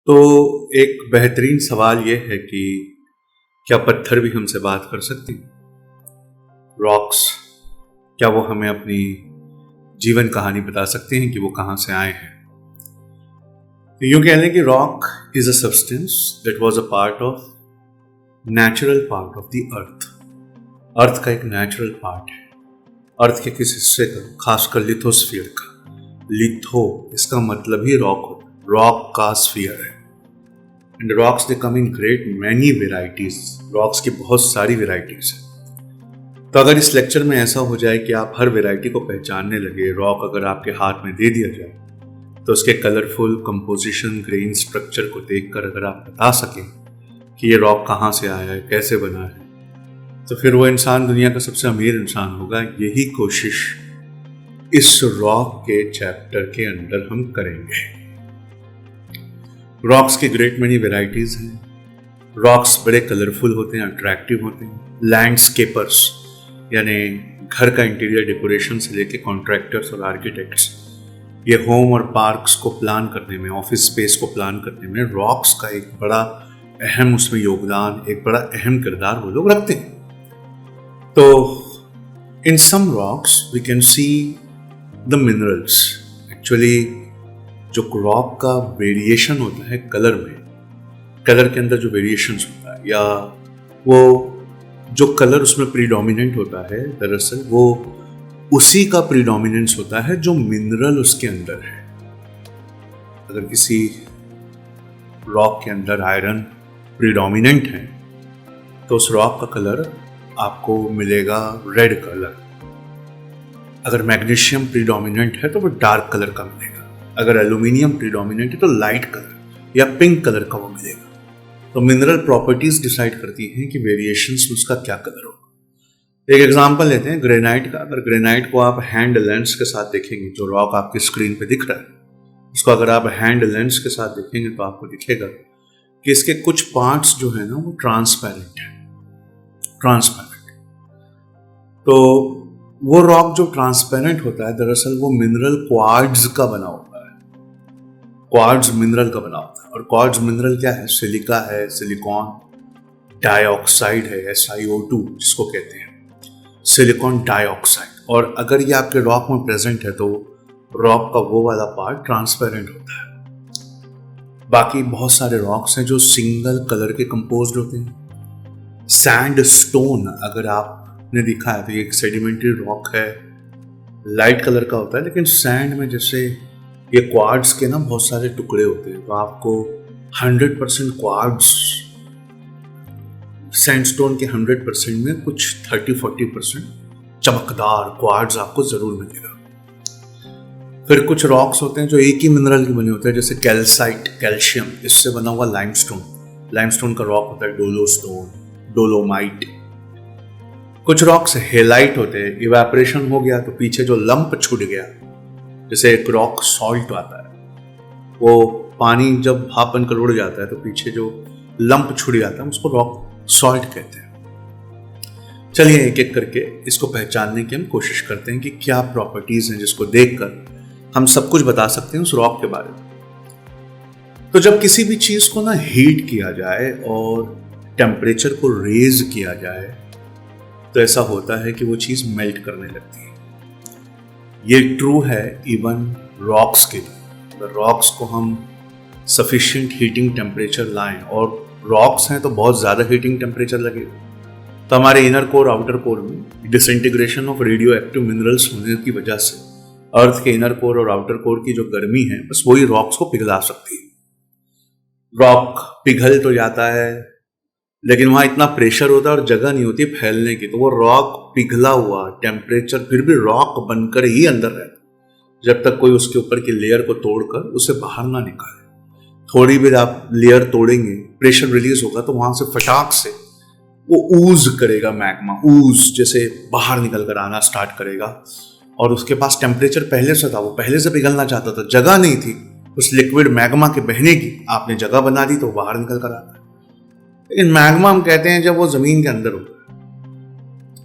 तो एक बेहतरीन सवाल ये है कि क्या पत्थर भी हमसे बात कर सकती? रॉक्स, क्या वो हमें अपनी जीवन कहानी बता सकते हैं कि वो कहाँ से आए हैं? तो यूं कह लें कि rock is a substance that was a part of natural part of the earth. Earth का एक नेचुरल पार्ट है। अर्थ के किस हिस्से का, खासकर लिथोस्फीयर का। लिथो इसका मतलब ही रॉक होता है, रॉक का स्फीयर है। And rocks they come in great many varieties. Rocks की बहुत सारी वेराइटीज हैं। तो अगर इस लेक्चर में ऐसा हो जाए कि आप हर वेराइटी को पहचानने लगे, रॉक अगर आपके हाथ में दे दिया जाए, तो उसके कलरफुल कंपोजिशन, ग्रेन स्ट्रक्चर को देखकर अगर आप बता सकें कि ये रॉक कहाँ से आया है, कैसे बना है, तो फिर वो इंसान दुनिया का सबसे अमीर इंसान होगा। यही कोशिश इस रॉक के चैप्टर के अंदर हम करेंगे। रॉक्स की ग्रेट मेनी वेराइटीज हैं। रॉक्स बड़े कलरफुल होते हैं, अट्रैक्टिव होते हैं। लैंडस्केपर्स यानी घर का इंटीरियर डेकोरेशन से लेके कॉन्ट्रैक्टर्स और आर्किटेक्ट्स, ये होम और पार्क्स को प्लान करने में, ऑफिस स्पेस को प्लान करने में रॉक्स का एक बड़ा अहम उसमें योगदान, एक बड़ा अहम किरदार वो लोग रखते हैं। तो in some rocks we can see the minerals. Actually जो रॉक का वेरिएशन होता है कलर में, कलर के अंदर जो वेरिएशंस होता है, या वो जो कलर उसमें प्रीडोमिनेंट होता है, दरअसल वो उसी का प्रीडोमिनेंस होता है जो मिनरल उसके अंदर है। अगर किसी रॉक के अंदर आयरन प्रीडोमिनेंट है तो उस रॉक का कलर आपको मिलेगा रेड कलर। अगर मैग्नीशियम प्रीडोमिनेंट है तो वो डार्क कलर का मिलेगा। अगर एल्यूमिनियम प्रीडोमिनेंट है तो लाइट कलर या पिंक कलर का वो मिलेगा। तो मिनरल प्रॉपर्टीज डिसाइड करती हैं कि वेरिएशंस में उसका क्या कलर होगा। एक एग्जांपल लेते हैं ग्रेनाइट का। अगर ग्रेनाइट को आप हैंड लेंस के साथ देखेंगे, जो रॉक आपकी स्क्रीन पे दिख रहा है, उसको अगर आप हैंड लेंस के साथ देखेंगे तो आपको दिखेगा कि इसके कुछ पार्ट्स जो है ना वो ट्रांसपेरेंट है। ट्रांसपेरेंट तो वो रॉक जो ट्रांसपेरेंट होता है, दरअसल वो मिनरल क्वार्ट्ज का बना होता है। क्वार्ट्ज मिनरल का बना होता है। और क्वार्ट्ज मिनरल क्या है? सिलिका है, सिलिकॉन डाइऑक्साइड है, SiO2 जिसको कहते हैं, सिलिकॉन डाइऑक्साइड। और अगर ये आपके रॉक में प्रेजेंट है तो रॉक का वो वाला पार्ट ट्रांसपेरेंट होता है। बाकी बहुत सारे रॉक्स हैं जो सिंगल कलर के कंपोज्ड होते हैं। सैंडस्टोन अगर आपने देखा है तो ये एक सेडिमेंट्री रॉक है, लाइट कलर का होता है, लेकिन सैंड में जैसे ये क्वार्ट्ज के ना बहुत सारे टुकड़े होते हैं, तो आपको 100% क्वार्ट्ज, सैंडस्टोन के 100% में कुछ 30-40% चमकदार क्वार्ट्ज आपको जरूर मिलेगा। फिर कुछ रॉक्स होते हैं जो एक ही मिनरल के बने होते हैं, जैसे कैल्साइट, कैल्शियम, इससे बना हुआ लाइमस्टोन। लाइमस्टोन का रॉक होता है डोलोस्टोन, डोलोमाइट। कुछ रॉक्स हेलाइट होते हैं। इवेपोरेशन हो गया तो पीछे जो लंप छूट गया, जैसे एक रॉक सॉल्ट आता है, वो पानी जब भाप बनकर उड़ जाता है तो पीछे जो लंप छूट जाता है उसको रॉक सॉल्ट कहते हैं। चलिए एक एक करके इसको पहचानने की हम कोशिश करते हैं कि क्या प्रॉपर्टीज हैं जिसको देखकर हम सब कुछ बता सकते हैं उस रॉक के बारे में। तो जब किसी भी चीज को ना हीट किया जाए और टेम्परेचर को रेज किया जाए तो ऐसा होता है कि वो चीज मेल्ट करने लगती है। ये ट्रू है इवन रॉक्स के लिए। अगर रॉक्स को हम सफिशिएंट हीटिंग टेम्परेचर लाएं, और रॉक्स हैं तो बहुत ज़्यादा हीटिंग टेम्परेचर लगेगा, तो हमारे इनर कोर आउटर कोर में disintegration of radio active minerals होने की वजह से अर्थ के इनर कोर और आउटर कोर की जो गर्मी है, बस वही रॉक्स को पिघला सकती है। रॉक पिघल तो जाता है, लेकिन वहाँ इतना प्रेशर होता है और जगह नहीं होती फैलने की, तो वो रॉक पिघला हुआ, टेम्परेचर फिर भी रॉक बनकर ही अंदर रहता जब तक कोई उसके ऊपर की लेयर को तोड़कर उसे बाहर ना निकाले। थोड़ी भी आप लेयर तोड़ेंगे, प्रेशर रिलीज होगा तो वहां से फटाक से वो ऊज करेगा, मैग्मा ऊज जैसे बाहर निकल कर आना स्टार्ट करेगा। और उसके पास टेम्परेचर पहले से था, वो पहले से पिघलना चाहता था, जगह नहीं थी उस लिक्विड मैग्मा के बहने की, आपने जगह बना दी तो बाहर निकल कर आता है। लेकिन मैग्मा हम कहते हैं जब वो जमीन के अंदर होता है,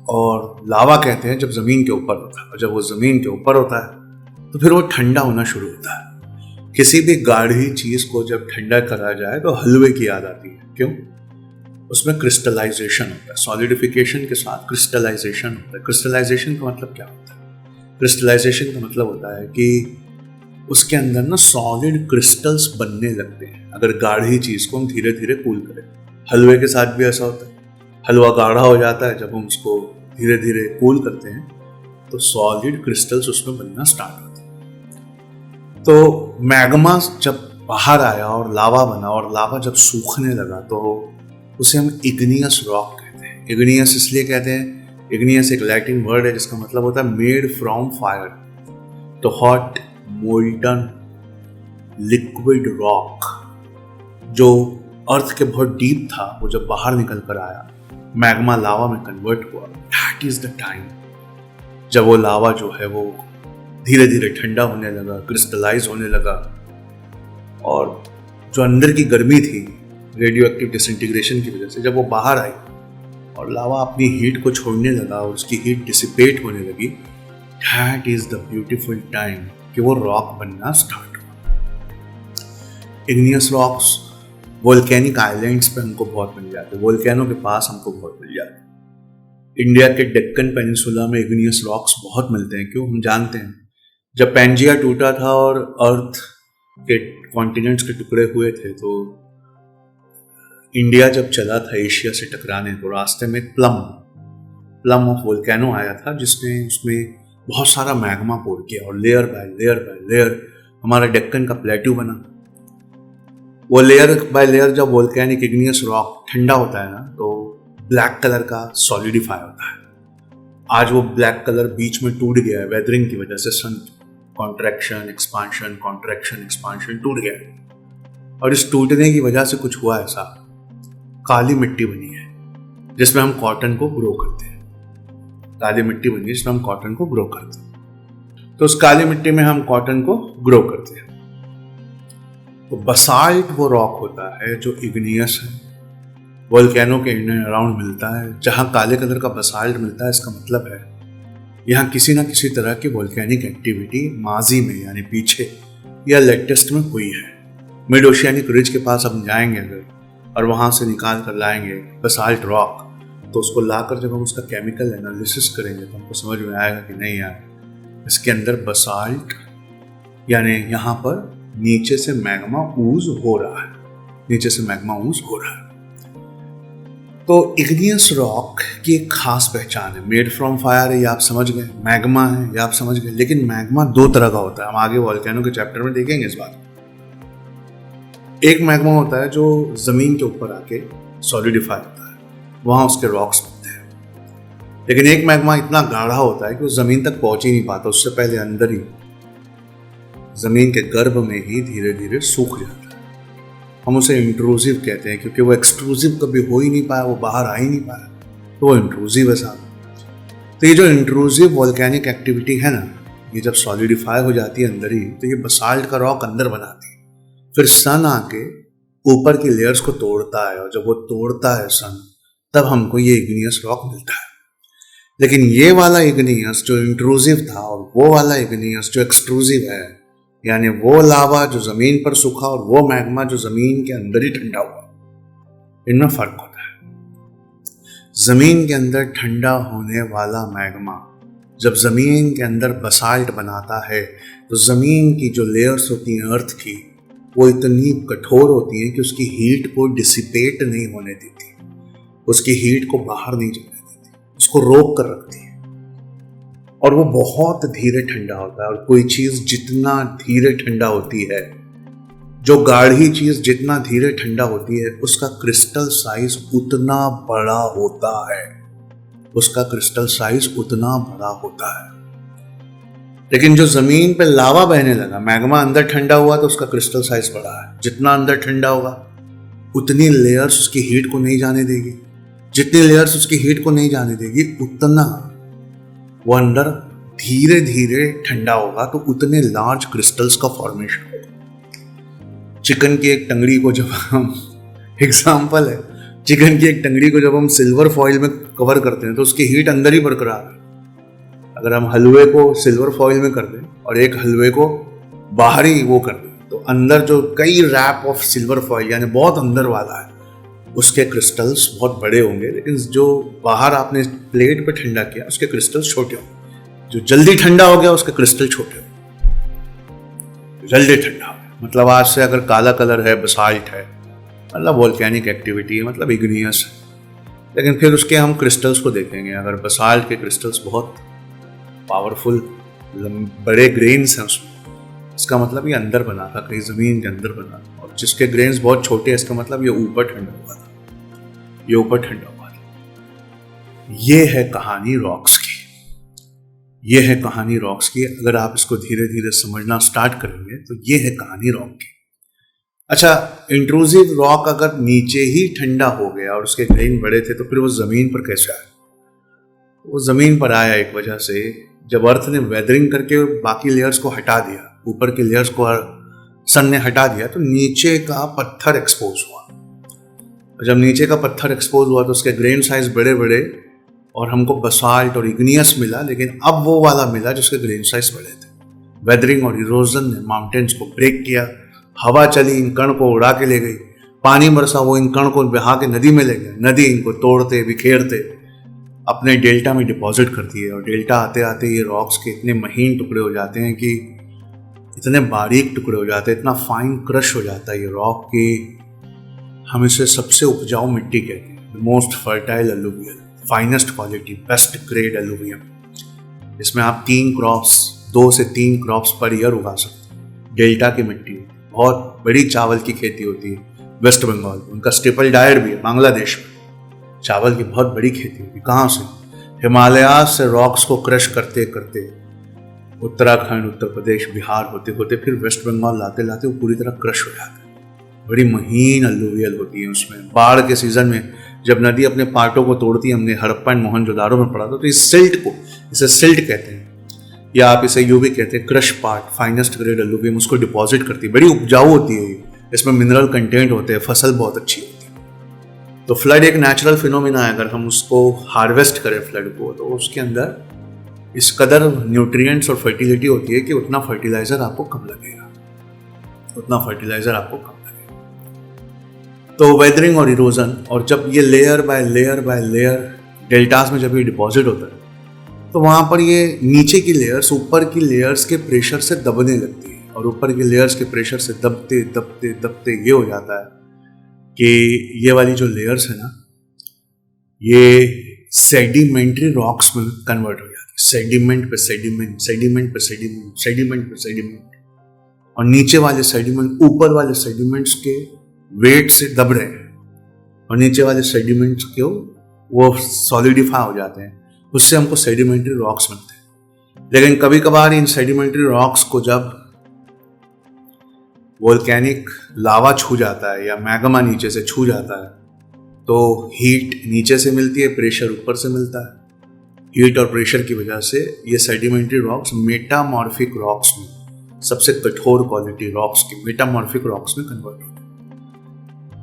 और लावा कहते हैं जब जमीन के ऊपर होता है। और जब वो जमीन के ऊपर होता है तो फिर वो ठंडा होना शुरू होता है, किसी भी गाढ़ी चीज को जब ठंडा करा जाए तो हलवे की याद आती है। क्यों? उसमें क्रिस्टलाइजेशन होता है, सॉलिडिफिकेशन के साथ क्रिस्टलाइजेशन होता है। क्रिस्टलाइजेशन का मतलब क्या होता है? क्रिस्टलाइजेशन का मतलब होता है कि उसके अंदर ना सॉलिड क्रिस्टल्स बनने लगते हैं अगर गाढ़ी चीज को हम धीरे धीरे कूल करें। हलवे के साथ भी ऐसा होता है, हलवा गाढ़ा हो जाता है जब हम उसको धीरे धीरे कूल करते हैं तो सॉलिड क्रिस्टल्स उसमें बनना स्टार्ट होते हैं। तो मैग्मा जब बाहर आया और लावा बना और लावा जब सूखने लगा तो उसे हम इग्नियस रॉक कहते हैं। इग्नियस इसलिए कहते हैं, इग्नियस एक लैटिन वर्ड है जिसका मतलब होता है मेड फ्रॉम फायर। तो हॉट मोल्टन लिक्विड रॉक जो अर्थ के बहुत डीप था वो जब बाहर निकल कर आया, मैग्मा लावा में कन्वर्ट हुआ। दैट इज द टाइम जब वो लावा जो है वो धीरे धीरे ठंडा होने लगा, क्रिस्टलाइज होने लगा, और जो अंदर की गर्मी थी रेडियो एक्टिव डिसइंटीग्रेशन की वजह से जब वो बाहर आई और लावा अपनी हीट को छोड़ने लगा और उसकी हीट डिसिपेट होने लगी, that is the beautiful time कि वो रॉक बनना स्टार्ट हुआ। इग्नियस रॉक्स वोल्केनिक आइलैंड्स पे हमको बहुत मिल जाते हैं, वोल्केनो के पास हमको बहुत मिल जाते हैं। इंडिया के डेक्कन पेनिनसुला में इग्नियस रॉक्स बहुत मिलते हैं। क्यों? हम जानते हैं जब पैंजिया टूटा था और अर्थ के कॉन्टिनेंट्स के टुकड़े हुए थे तो इंडिया जब चला था एशिया से टकराने तो रास्ते में एक प्लम ऑफ वोल्केनो आया था जिसने उसमें बहुत सारा मैग्मा पोर किया और लेयर बाय लेयर हमारा डेक्कन का प्लेट्यू बना। वो लेयर बाय लेयर जब वोल्केनिक इग्नियस रॉक ठंडा होता है ना तो ब्लैक कलर का सॉलिडिफाई होता है। आज वो ब्लैक कलर बीच में टूट गया है वेदरिंग की वजह से, सन कॉन्ट्रैक्शन एक्सपांशन टूट गया है। और इस टूटने की वजह से कुछ हुआ ऐसा, काली मिट्टी बनी है जिसमें हम कॉटन को ग्रो करते हैं। काली मिट्टी बनी है जिसमें हम कॉटन को ग्रो करते हैं। तो उस काली मिट्टी में हम कॉटन को ग्रो करते हैं। तो बसाल्ट वो रॉक होता है जो इग्नियस है, वोल्केनो के इन एंड अराउंड मिलता है। जहां काले कलर का बसाल्ट मिलता है इसका मतलब है यहाँ किसी ना किसी तरह की वोल्केनिक एक्टिविटी माजी में यानी पीछे या लेटेस्ट में हुई है। मिड ओशियानिक रिज के पास हम जाएंगे अगर और वहां से निकाल कर लाएंगे बसाल्ट रॉक, तो उसको लाकर जब हम उसका केमिकल एनालिसिस करेंगे तो हमको समझ में आएगा कि नहीं यार इसके अंदर बसाल्ट यानी यहाँ पर नीचे से मैग्मा ऊज हो रहा है। तो इग्नियस रॉक की एक खास पहचान है, मेड फ्रॉम फायर है ये आप समझ गए, मैग्मा है ये आप समझ गए। लेकिन मैग्मा दो तरह का होता है, हम आगे वोल्केनो के चैप्टर में देखेंगे इस बात। एक मैग्मा होता है जो जमीन के ऊपर आके सॉलिडिफाई होता है, वहां उसके रॉक्स बनते हैं। लेकिन एक मैग्मा इतना गाढ़ा होता है कि वो जमीन तक पहुंच ही नहीं पाता, उससे पहले अंदर ही जमीन के गर्भ में ही धीरे धीरे सूख जाता है। हम उसे इंट्रूसिव कहते हैं क्योंकि वो एक्सट्रूसिव कभी हो ही नहीं पाया, वो बाहर आ ही नहीं पाया, तो वो इंट्रूसिव है साहब। तो ये जो इंट्रूसिव वोल्केनिक एक्टिविटी है ना, ये जब सॉलिडिफाई हो जाती है अंदर ही तो ये बसाल्ट का रॉक अंदर बनाती है। फिर सन आके ऊपर की लेयर्स को तोड़ता है और जब वो तोड़ता है सन तब हमको ये इग्नियस रॉक मिलता है। लेकिन ये वाला इग्नियस जो इंट्रूसिव था और वो वाला इग्नियस जो एक्सट्रूसिव है, यानी वो लावा जो जमीन पर सूखा और वो मैग्मा जो जमीन के अंदर ही ठंडा हुआ, इनमें फर्क होता है। जमीन के अंदर ठंडा होने वाला मैग्मा जब जमीन के अंदर बसाल्ट बनाता है तो जमीन की जो लेयर्स होती हैं अर्थ की, वो इतनी कठोर होती हैं कि उसकी हीट को डिसिपेट नहीं होने देती, उसकी हीट को बाहर नहीं जाने देती, उसको रोक कर रखती है। और वो बहुत धीरे ठंडा होता है। और कोई चीज जितना धीरे ठंडा होती है, जो गाढ़ी चीज जितना धीरे ठंडा होती है, उसका क्रिस्टल साइज उतना बड़ा होता है, लेकिन जो जमीन पे लावा बहने लगा, मैग्मा अंदर ठंडा हुआ तो उसका क्रिस्टल साइज बड़ा है। जितना अंदर ठंडा होगा उतनी लेयर्स उसकी हीट को नहीं जाने देगी, जितनी लेयर्स उसकी हीट को नहीं जाने देगी उतना वो अंदर धीरे धीरे ठंडा होगा, तो उतने लार्ज क्रिस्टल्स का फॉर्मेशन होगा। चिकन की एक टंगड़ी को जब हम एग्जाम्पल है, चिकन की एक टंगड़ी को जब हम सिल्वर फॉइल में कवर करते हैं तो उसकी हीट अंदर ही बरकरार है। अगर हम हलवे को सिल्वर फॉइल में कर दें और एक हलवे को बाहरी वो कर दें तो अंदर जो कई रैप ऑफ सिल्वर फॉइल यानी बहुत अंदर वाला है, उसके क्रिस्टल्स बहुत बड़े होंगे, लेकिन जो बाहर आपने प्लेट पे ठंडा किया उसके क्रिस्टल्स छोटे होंगे। जो जल्दी ठंडा हो गया उसके क्रिस्टल छोटे होंगे। जल्दी ठंडा हो गया मतलब आज से अगर काला कलर है, बसाल्ट है, मतलब वोल्केनिक एक्टिविटी है, मतलब इग्नियस है। लेकिन फिर उसके हम क्रिस्टल्स को देखेंगे। अगर बसाल्ट के क्रिस्टल्स बहुत पावरफुल बड़े ग्रेन्स हैं उसमें, इसका मतलब ये अंदर बना था, कहीं ज़मीन के अंदर बना था। और जिसके ग्रेन्स बहुत छोटे हैं, इसका मतलब ये ऊपर ठंडा हुआ था, ये ऊपर ठंडा हुआ था। ये है कहानी रॉक्स की, ये है कहानी रॉक्स की। अगर आप इसको धीरे धीरे समझना स्टार्ट करेंगे तो ये है कहानी रॉक की। अच्छा, इंट्रूसिव रॉक अगर नीचे ही ठंडा हो गया और उसके ग्रेन बड़े थे तो फिर वो ज़मीन पर कैसे आया? वो ज़मीन पर आया एक वजह से, जब अर्थ ने वेदरिंग करके बाकी लेयर्स को हटा दिया, ऊपर के लेयर्स को सन ने हटा दिया, तो नीचे का पत्थर एक्सपोज हुआ। और जब नीचे का पत्थर एक्सपोज हुआ तो उसके ग्रेन साइज बड़े बड़े और हमको बसाल्ट और इग्नियस मिला, लेकिन अब वो वाला मिला जिसके ग्रेन साइज बड़े थे। वेदरिंग और इरोजन ने माउंटेन्स को ब्रेक किया, हवा चली, इन कण को उड़ा के ले गई, पानी बरसा, वो इन कण को बहा के नदी में ले गया, नदी इनको तोड़ते बिखेरते अपने डेल्टा में डिपॉजिट करती है। और डेल्टा आते आते ये रॉक्स के इतने महीन टुकड़े हो जाते हैं कि इतने बारीक टुकड़े हो जाते हैं, इतना फाइन क्रश हो जाता है ये रॉक कि हम इसे सबसे उपजाऊ मिट्टी कहते हैं। The most fertile alluvial, finest quality, best grade alluvium. इसमें आप 3 क्रॉप्स, 2 से 3 क्रॉप्स पर ईयर उगा सकते हैं। डेल्टा की मिट्टी, बहुत बड़ी चावल की खेती होती है वेस्ट बंगाल, उनका स्टेपल डाइट भी है। बांग्लादेश में चावल की बहुत बड़ी खेती होती है। कहाँ से? हिमालय से रॉक्स को क्रश करते करते उत्तराखंड, उत्तर प्रदेश, बिहार होते होते फिर वेस्ट बंगाल लाते लाते वो पूरी तरह क्रश हो जाता है। बड़ी महीन अलुवियल होती है उसमें। बाढ़ के सीजन में जब नदी अपने पार्टों को तोड़ती है, हमने हड़प्पा एंड मोहनजोदारो में पढ़ा था, तो इस सिल्ट को, इसे सिल्ट कहते हैं, या आप इसे यूं भी कहते हैं, क्रश पार्ट, फाइनेस्ट ग्रेड अलुवियम, उसको डिपॉजिट करती है। बड़ी उपजाऊ होती है ये, इसमें मिनरल कंटेंट होते हैं, फसल बहुत अच्छी होती है। तो फ्लड एक नेचुरल फिनोमिना है। अगर हम उसको हार्वेस्ट करें फ्लड को, तो उसके अंदर इस कदर न्यूट्रिएंट्स और फर्टिलिटी होती है कि उतना फर्टिलाइजर आपको कम लगेगा, उतना फर्टिलाइजर आपको कम लगेगा। तो वेदरिंग और इरोजन, और जब ये layer by layer by layer deltas में जब ये डिपॉजिट होता है, तो वहाँ पर ये नीचे की लेयर्स ऊपर की लेयर्स के प्रेशर से दबने लगती है। और ऊपर के लेयर्स के प्रेशर से दबते दबते दबते ये हो जाता है कि ये वाली जो लेयर्स है ना, ये सेडिमेंट्री रॉक्स में कन्वर्ट हो जाती है। सेडिमेंट पे सेडिमेंट, सेडिमेंट पे सेडिमेंट, सेडिमेंट पे सेडिमेंट, और नीचे वाले सेडिमेंट ऊपर वाले सेडिमेंट्स के वेट से दब रहे हैं, और नीचे वाले सेडिमेंट्स को वो सॉलिडिफाई हो जाते हैं। उससे हमको सेडिमेंट्री रॉक्स मिलते हैं। लेकिन कभी कभार इन सेडिमेंट्री रॉक्स को जब वोल्केनिक लावा छू जाता है या मैग्मा नीचे से छू जाता है, तो हीट नीचे से मिलती है, प्रेशर ऊपर से मिलता है। हीट और प्रेशर की वजह से ये सेडिमेंट्री रॉक्स मेटामॉर्फिक रॉक्स में, सबसे कठोर क्वालिटी रॉक्स की मेटामॉर्फिक रॉक्स में कन्वर्ट होते हैं।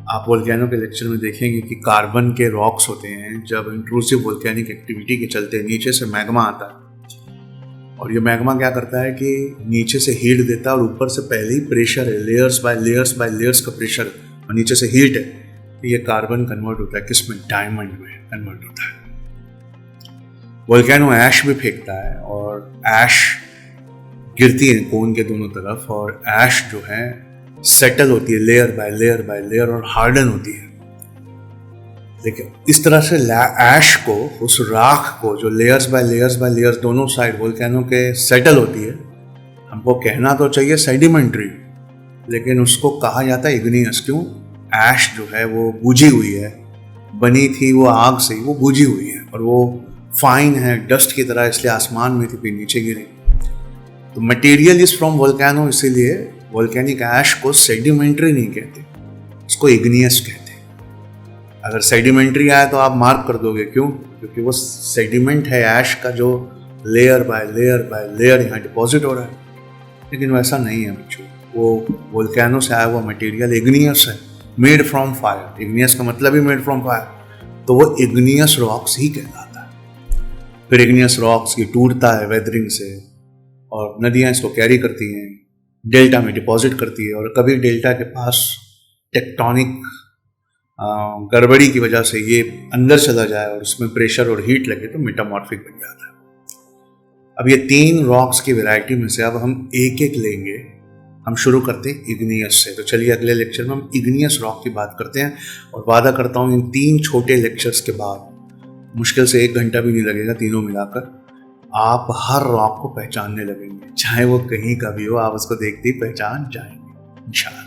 आप वोल्केनो के लेक्चर में देखेंगे कि कार्बन के रॉक्स होते हैं। जब इंट्रूसिव वोल्केनिक एक्टिविटी के चलते नीचे से मैग्मा आता है, और ये मैग्मा क्या करता है कि नीचे से हीट देता है, और ऊपर से पहले ही प्रेशर है, layers by layers by layers का प्रेशर, और नीचे से हीट है, तो ये कार्बन कन्वर्ट होता है किसमें? डायमंड में कन्वर्ट होता है। वोल्केनो ऐश भी फेंकता है, और ऐश गिरती है कोन के दोनों तरफ, और ऐश जो है सेटल होती है layer by layer by layer और हार्डन होती है। लेकिन इस तरह से ऐश को, उस राख को जो layers by layers by layers दोनों साइड वोल्केनो के सेटल होती है, हमको कहना तो चाहिए सेडिमेंट्री, लेकिन उसको कहा जाता है इग्नियस। क्यों? ऐश जो है वो बुझी हुई है, बनी थी वो आग से, वो बुझी हुई है, और वो फाइन है डस्ट की तरह, इसलिए आसमान में थी फिर नीचे गिरी। तो मटेरियल इज फ्रॉम वोल्केनो, इसीलिए वोल्केनिक ऐश को सेडिमेंट्री नहीं कहते, उसको इग्नियस कहते हैं। अगर सेडिमेंट्री आया तो आप मार्क कर दोगे, क्यों? क्योंकि वो सेडिमेंट है ऐश का, जो लेयर बाय लेयर यहाँ डिपॉजिट हो रहा है। लेकिन वैसा नहीं है बच्चों, वो वोल्केनो से आया हुआ मटेरियल इग्नियस है, मेड फ्रॉम फायर। इग्नियस का मतलब ही मेड फ्रॉम फायर, तो वो इग्नियस रॉक्स ही कहलाता है। फिर इग्नियस रॉक्स की टूटता है वेदरिंग से, और नदियाँ इसको कैरी करती हैं, डेल्टा में डिपॉजिट करती है, और कभी डेल्टा के पास टेक्टोनिक गड़बड़ी की वजह से ये अंदर चला जाए और उसमें प्रेशर और हीट लगे तो मेटामॉर्फिक बन जाता है। अब ये 3 रॉक्स की वैरायटी में से अब हम एक एक लेंगे। हम शुरू करते हैं इग्नियस से। तो चलिए अगले लेक्चर में हम इग्नियस रॉक की बात करते हैं, और वादा करता हूँ इन 3 छोटे लेक्चर्स के बाद, मुश्किल से 1 घंटा भी नहीं लगेगा तीनों मिलाकर, आप हर रॉक को पहचानने लगेंगे, चाहे वो कहीं का भी हो, आप उसको देखते ही पहचान जाएंगे इंशाल्लाह।